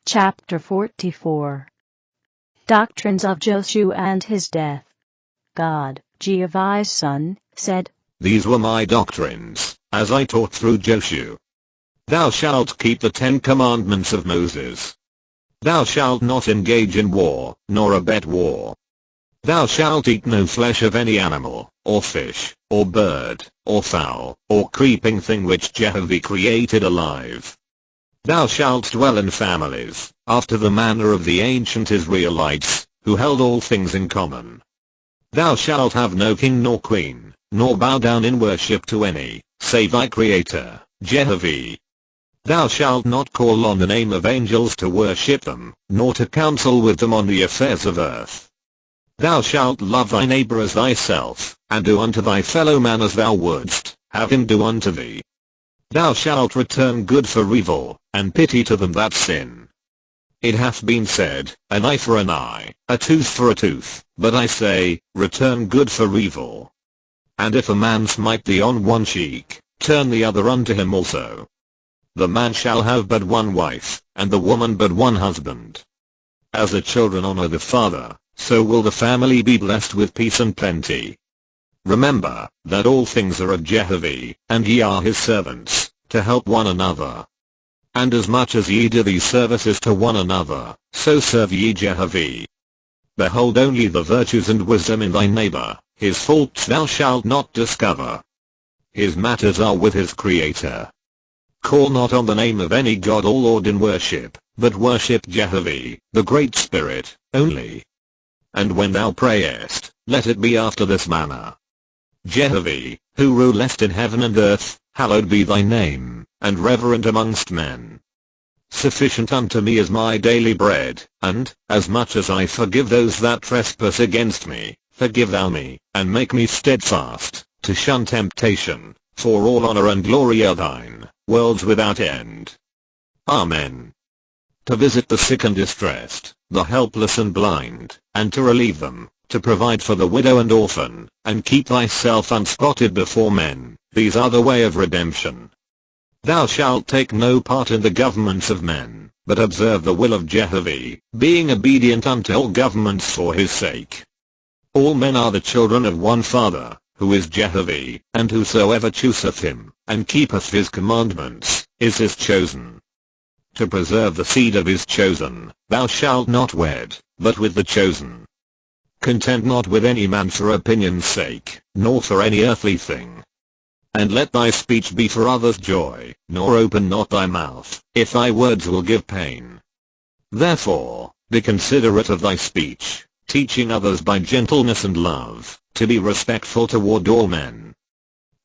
Chapter 44. Doctrines of Joshu and his death. God, Jehovah's son, said, These were my doctrines, as I taught through Joshu. Thou shalt keep the 10 commandments of Moses. Thou shalt not engage in war, nor abet war. Thou shalt eat no flesh of any animal, or fish, or bird, or fowl, or creeping thing which Jehovah created alive. Thou shalt dwell in families, after the manner of the ancient Israelites, who held all things in common. Thou shalt have no king nor queen, nor bow down in worship to any, save thy Creator, Jehovah. Thou shalt not call on the name of angels to worship them, nor to counsel with them on the affairs of earth. Thou shalt love thy neighbor as thyself, and do unto thy fellow man as thou wouldst have him do unto thee. Thou shalt return good for evil, and pity to them that sin. It hath been said, an eye for an eye, a tooth for a tooth, but I say, return good for evil. And if a man smite thee on one cheek, turn the other unto him also. The man shall have but one wife, and the woman but one husband. As the children honor the father, so will the family be blessed with peace and plenty. Remember, that all things are of Jehovah, and ye are his servants, to help one another. And as much as ye do these services to one another, so serve ye Jehovah. Behold only the virtues and wisdom in thy neighbor, his faults thou shalt not discover. His matters are with his Creator. Call not on the name of any god or lord in worship, but worship Jehovah, the Great Spirit, only. And when thou prayest, let it be after this manner. Jehovah, who rulest in heaven and earth, hallowed be thy name, and reverend amongst men. Sufficient unto me is my daily bread, and, as much as I forgive those that trespass against me, forgive thou me, and make me steadfast, to shun temptation, for all honor and glory are thine, worlds without end. Amen. To visit the sick and distressed, the helpless and blind, and to relieve them, to provide for the widow and orphan, and keep thyself unspotted before men, these are the way of redemption. Thou shalt take no part in the governments of men, but observe the will of Jehovah, being obedient unto all governments for his sake. All men are the children of one Father, who is Jehovah, and whosoever chooseth him, and keepeth his commandments, is his chosen. To preserve the seed of his chosen, thou shalt not wed, but with the chosen. Contend not with any man for opinion's sake, nor for any earthly thing. And let thy speech be for others' joy, nor open not thy mouth, if thy words will give pain. Therefore, be considerate of thy speech, teaching others by gentleness and love, to be respectful toward all men.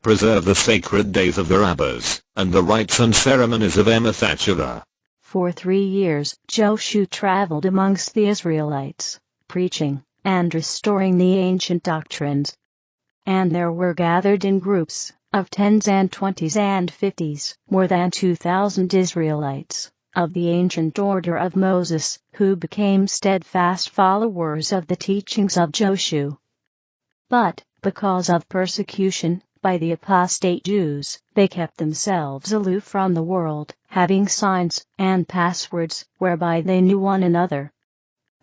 Preserve the sacred days of the rabbis, and the rites and ceremonies of Emathachava. For 3 years Joshu traveled amongst the Israelites, preaching and restoring the ancient doctrines. And there were gathered in groups of 10s and 20s and 50s, more than 2,000 Israelites, of the ancient order of Moses, who became steadfast followers of the teachings of Joshu. But, because of persecution by the apostate Jews, they kept themselves aloof from the world, having signs and passwords whereby they knew one another.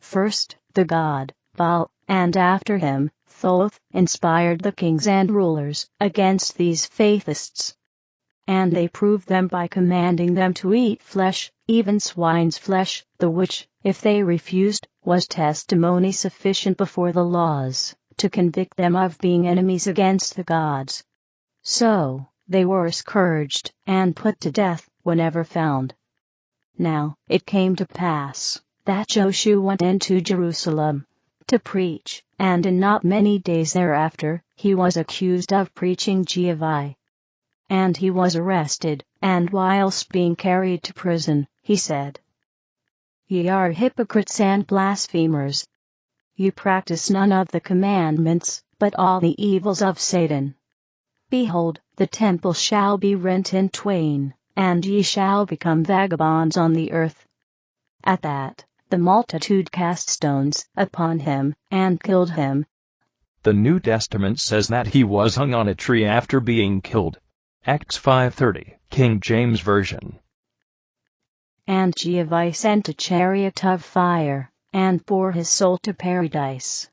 First, the god Baal, and after him, Thoth, inspired the kings and rulers against these faithists. And they proved them by commanding them to eat flesh, even swine's flesh, the which, if they refused, was testimony sufficient before the laws, to convict them of being enemies against the gods. So, they were scourged, and put to death, whenever found. Now, it came to pass, that Joshu went into Jerusalem to preach, and in not many days thereafter, he was accused of preaching Jehovah. And he was arrested, and whilst being carried to prison, he said, Ye are hypocrites and blasphemers. You practice none of the commandments, but all the evils of Satan. Behold, the temple shall be rent in twain, and ye shall become vagabonds on the earth. At that, the multitude cast stones upon him, and killed him. The New Testament says that he was hung on a tree after being killed. Acts 5:30, King James Version. And Jehovah sent a chariot of fire, and bore his soul to paradise.